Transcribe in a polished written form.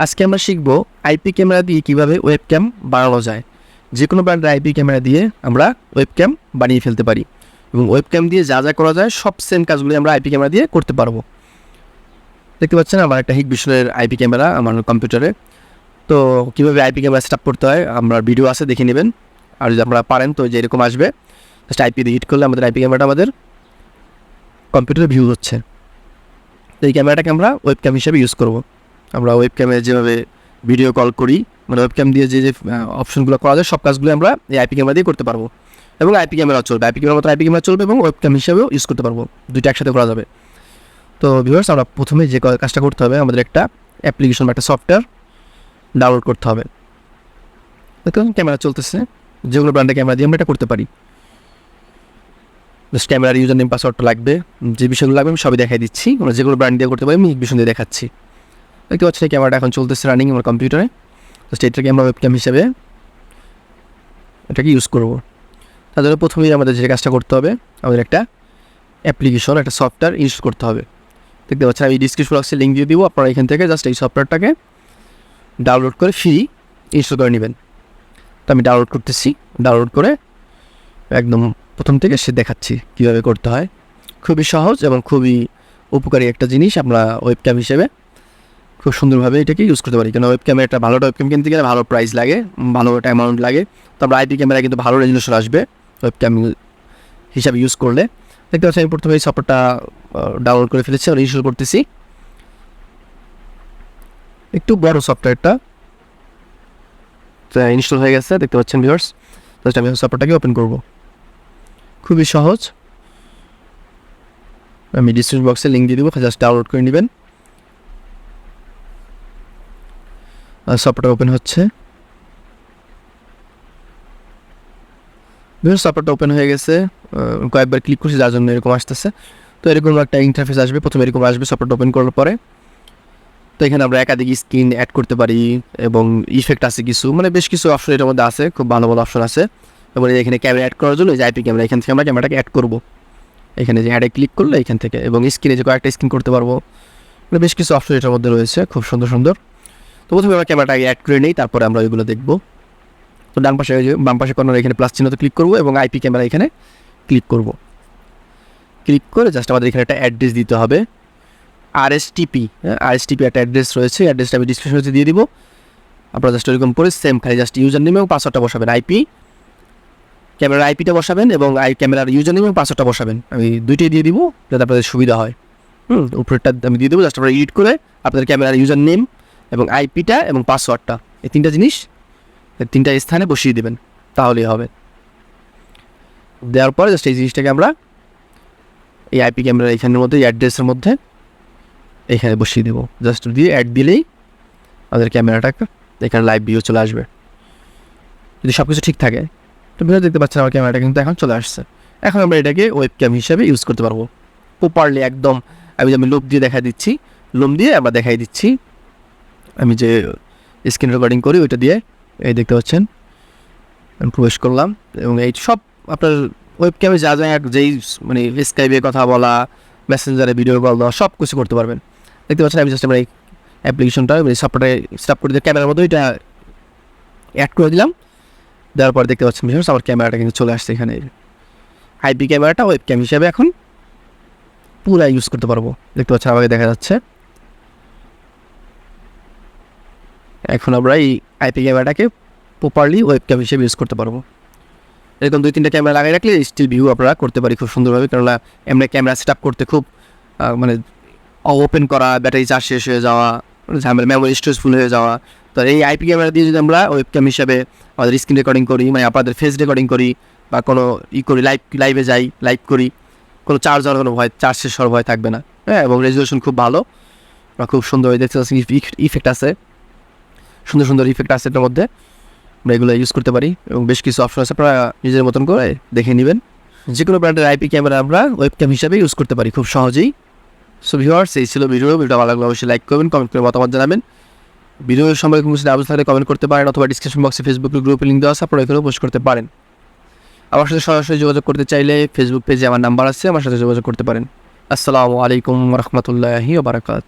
আজকে আমরা শিখব আইপি ক্যামেরা দিয়ে কিভাবে ওয়েবক্যাম বানানো যায়। যে কোনো ব্র্যান্ডের আইপি ক্যামেরা দিয়ে আমরা ওয়েবক্যাম বানিয়ে ফেলতে পারি এবং ওয়েবক্যাম দিয়ে যা যা করা যায় সব সেম কাজগুলি আমরা আইপি ক্যামেরা দিয়ে করতে পারবো। দেখতে পাচ্ছেন আমার একটা হিগভিশনের আইপি ক্যামেরা আমার কম্পিউটারে। তো কীভাবে আইপি ক্যামেরা সেট আপ করতে হয় আমরা ভিডিও আছে দেখে নেবেন, আর যদি আপনারা পারেন তো যে এরকম আসবে, জাস্ট আইপি দিয়ে হিট করলে আমাদের আইপি ক্যামেরাটা আমাদের কম্পিউটারে ভিউ হচ্ছে। তো এই ক্যামেরাটাকে আমরা ওয়েবক্যাম হিসেবে ইউজ করব। আমরা ওয়েবক্যামে যেভাবে ভিডিও কল করি, মানে ওয়েবক্যাম দিয়ে যে যে অপশনগুলো করা যায় সব কাজগুলো আমরা এই আইপি ক্যামেরা দিয়ে করতে পারবো এবং আইপি ক্যামেরা চলবে, আইপি ক্যামেরা মতো আইপি ক্যামেরা চলবে এবং ওয়েবক্যাম হিসেবেও ইউজ করতে পারবো, দুইটা একসাথে করা যাবে। তো ভিউয়ার্স, আমরা প্রথমে যে কাজটা করতে হবে, আমাদের একটা অ্যাপ্লিকেশন বা একটা সফটওয়্যার ডাউনলোড করতে হবে। দেখুন ক্যামেরা চলতেছে, যেগুলো ব্র্যান্ডের ক্যামেরা দিয়ে আমরা এটা করতে পারি। জাস্ট ক্যামেরার ইউজার নেম পাসওয়ার্ডটা লাগবে, যে বিষয়গুলো লাগবে আমি সবই দেখাই দিচ্ছি। আমরা যেগুলো ব্র্যান্ড দিয়ে করতে পারি আমি বিষয় দিয়ে দেখাচ্ছি। দেখতে পাচ্ছি ক্যামেরাটা এখন চলতেছে রানিং আমার কম্পিউটারে। জাস্ট এটাকে আমরা ওয়েবক্যাম হিসেবে এটাকে ইউজ করব। তার জন্য প্রথমেই আমাদের যে কাজটা করতে হবে, আমাদের একটা অ্যাপ্লিকেশন, একটা সফটওয়্যার ইনস্টল করতে হবে। দেখতে পাচ্ছেন আমি ডিসক্রিপশন বক্সে লিঙ্ক দিয়ে দিব, আপনারা এখান থেকে জাস্ট এই সফটওয়্যারটাকে ডাউনলোড করে ফ্রি ইনস্টল করে নেবেন। তো আমি ডাউনলোড করতেছি, ডাউনলোড করে একদম প্রথম থেকে সে দেখাচ্ছি কীভাবে করতে হয়। খুবই সহজ এবং খুবই উপকারী একটা জিনিস। আমরা ওয়েবক্যাম হিসেবে খুব সুন্দরভাবে এটাকে ইউজ করতে পারি, কারণ ওয়েবক্যামে একটা ভালো ওয়েবক্যাম কিনতে গেলে ভালো প্রাইস লাগে, ভালো একটা অ্যামাউন্ট লাগে। তো আমরা আইপি ক্যামেরা কিন্তু ভালো রেজলিউশন আসবে ওয়েবক্যাম হিসাবে ইউজ করলে। দেখতে পাচ্ছি আমি প্রথমে এই সফটওয়্যারটা ডাউনলোড করে ফেলেছি আর ইনস্টল করতেছি। একটু বড় সফটওয়্যারটা ইনস্টল হয়ে গেছে, দেখতে পাচ্ছেন ভিউয়ার্স। জাস্ট আমি সফটওয়্যারটাকে ওপেন করব। খুবই সহজ, আমি ডিসক্রিপশন বক্সে লিঙ্ক দিয়ে দেবো, জাস্ট ডাউনলোড করে নেবেন। সফটওয়্যার ওপেন হচ্ছে, বিভিন্ন সফটওয়্যারটা ওপেন হয়ে গেছে। কয়েকবার ক্লিক করছি যার জন্য এরকম আসতেছে। তো এরকম একটা ইন্টারফেস আসবে, প্রথমে এরকম আসবে সফটওয়্যারটা ওপেন করার পরে। তো এখানে আমরা একাধিক স্ক্রিন অ্যাড করতে পারি এবং ইফেক্ট আছে কিছু, মানে বেশ কিছু অপশন এটার মধ্যে আছে, খুব ভালো ভালো অপশন আছে। এবং এখানে ক্যামেরা অ্যাড করার জন্য যে আইপি ক্যামেরা, এখান থেকে আমরা ক্যামেরাটাকে অ্যাড করবো। এখানে যে অ্যাডে ক্লিক করলে এখান থেকে, এবং স্ক্রিনে যে কয়েকটা স্ক্রিন করতে পারবো, মানে বেশ কিছু অপশন এটার মধ্যে রয়েছে, খুব সুন্দর সুন্দর। তো প্রথমে আমরা ক্যামেরাটাকে অ্যাড করে নিই, তারপরে আমরা ওইগুলো দেখবো। তো ডান পাশে বাম পাশে কর্নারে এখানে প্লাস চিহ্নতে ক্লিক করবো এবং আইপি ক্যামেরা এখানে ক্লিক করব। ক্লিক করে জাস্ট আমাদের এখানে একটা অ্যাড্রেস দিতে হবে, আরএসটিপি। আরএসটিপি একটা অ্যাড্রেস রয়েছে, অ্যাড্রেসটা আমি ডিসক্রিপশনে দিয়ে দিব। আপনারা জাস্ট ওইরকম করে সেম খালি জাস্ট ইউজার নেম এবং পাসওয়ার্ডটা বসাবেন, আইপি ক্যামেরার আইপিটা বসাবেন এবং ক্যামেরার ইউজার নেম এবং পাসওয়ার্ডটা বসাবেন। আমি দুইটাই দিয়ে দিব যাতে আপনাদের সুবিধা হয়। উপরেরটা আমি দিয়ে দেবো, জাস্ট আপনারা এডিট করে আপনাদের ক্যামেরার ইউজার নেম এবং আইপিটা এবং পাসওয়ার্ডটা, এই তিনটা জিনিস তিনটা স্থানে বসিয়ে দেবেন, তাহলেই হবে। দেওয়ার পরে জাস্ট এই জিনিসটাকে আমরা এই আইপি ক্যামেরা এখানের মধ্যে, এই অ্যাড্রেসের মধ্যে এখানে বসিয়ে দেবো। জাস্ট দিয়ে অ্যাড দিলেই আমাদের ক্যামেরাটা এখানে লাইভ ভিউ চলে আসবে, যদি সব কিছু ঠিক থাকে। তো ভিডিও দেখতে পাচ্ছেন আমার ক্যামেরাটা কিন্তু এখন চলে আসছে। এখন আমরা এটাকে ওয়েবক্যাম হিসাবে ইউজ করতে পারবো প্রপারলি একদম। আমি লোভ দিয়ে দেখা দিচ্ছি, লোম দিয়ে আমরা দেখাই দিচ্ছি। আমি যে স্ক্রিন রেকর্ডিং করি ওইটা দিয়ে এই দেখতে পাচ্ছেন আমি প্রবেশ করলাম, এবং এই সব আপনার ওয়েবক্যামে যা যা যেই মানে স্কাইপে কথা বলা, মেসেঞ্জারে ভিডিও কল দেওয়া সব কিছু করতে পারবেন। দেখতে পাচ্ছেন আমি জাস্ট আমরা এই অ্যাপ্লিকেশনটা সফটওয়্যারে সেট আপ করে দিয়ে ক্যামেরার মধ্যে এটা অ্যাড করে দিলাম। দেওয়ার পর দেখতে পাচ্ছেন বিশেষ আমার ক্যামেরাটা কিন্তু চলে আসছে এখানে। আইপি ক্যামেরাটা ওয়েবক্যাম হিসাবে এখন পুরো ইউজ করতে পারবো। দেখতে পাচ্ছেন আমাকে দেখা যাচ্ছে। এখন আমরা এই আইপি ক্যামেরাটাকে প্রপারলি ওয়েবক্যাম হিসেবে ইউজ করতে পারবো। এরকম 2-3টা ক্যামেরা লাগিয়ে রাখলে স্টিল ভিউ আপনারা করতে পারি খুব সুন্দরভাবে, কেননা এমনি ক্যামেরা সেট আপ করতে খুব মানে ওপেন করা, ব্যাটারি চার্জ শেষ হয়ে যাওয়া, ঝামেলা, মেমোরি স্টোরেজ ফুল হয়ে যাওয়া। তো এই আইপি ক্যামেরা দিয়ে যদি আমরা ওয়েবক্যাম হিসাবে আমাদের স্ক্রিন রেকর্ডিং করি, মানে আপনাদের ফেস রেকর্ডিং করি বা কোনো করি, লাইভে যাই, লাইভ করি, কোনো চার্জ হওয়ার কোনো ভয়, চার্জ শেষ হওয়ার ভয় থাকবে না। হ্যাঁ, এবং রেজলিউশন খুব ভালো, খুব সুন্দর দেখতে পাচ্ছি। ইফেক্ট আছে, সুন্দর সুন্দর ইফেক্ট আছে এটার মধ্যে, আমরা এগুলো ইউজ করতে পারি এবং বেশ কিছু অপশন আছে, আপনারা নিজের মতন করে দেখে নেবেন। যে কোনো ব্র্যান্ডের আইপি ক্যামেরা আমরা ওয়েবক্যাম হিসাবে ইউজ করতে পারি খুব সহজেই। সো ভিউয়ার্স, এই ছিল ভিডিওটা ভালো লাগলে অবশ্যই লাইক করবেন, কমেন্ট করে মতামত জানাবেন। ভিডিওর সম্পর্কে কোনো কিছু আলোচনা থাকলে কমেন্ট করতে পারেন, অথবা ডিসক্রিপশন বক্সে ফেসবুক গ্রুপে লিঙ্ক দেওয়া আছে, আপনারা এখানেও পোস্ট করতে পারেন। আমার সাথে সরাসরি যোগাযোগ করতে চাইলে ফেসবুক পেজে আমার নাম্বার আছে, আমার সাথে যোগাযোগ করতে পারেন। আসসালামু আলাইকুম ওয়া রাহমাতুল্লাহি ওয়া বারাকাতুহু।